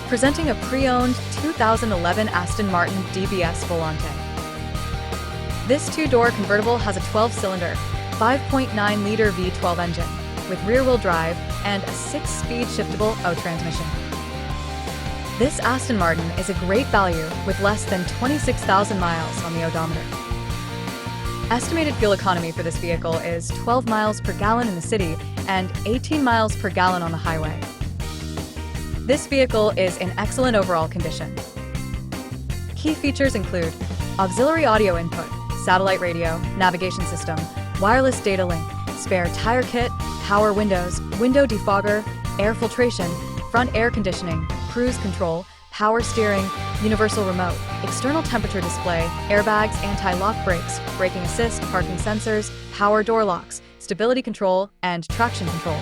Presenting a pre-owned 2011 Aston Martin DBS Volante. This two-door convertible has a 12-cylinder, 5.9-liter V12 engine with rear-wheel drive and a 6-speed shiftable O transmission. This Aston Martin is a great value with less than 26,000 miles on the odometer. Estimated fuel economy for this vehicle is 12 miles per gallon in the city and 18 miles per gallon on the highway. This vehicle is in excellent overall condition. Key features include auxiliary audio input, satellite radio, navigation system, wireless data link, spare tire kit, power windows, window defogger, air filtration, front air conditioning, cruise control, power steering, universal remote, external temperature display, airbags, anti-lock brakes, braking assist, parking sensors, power door locks, stability control, and traction control.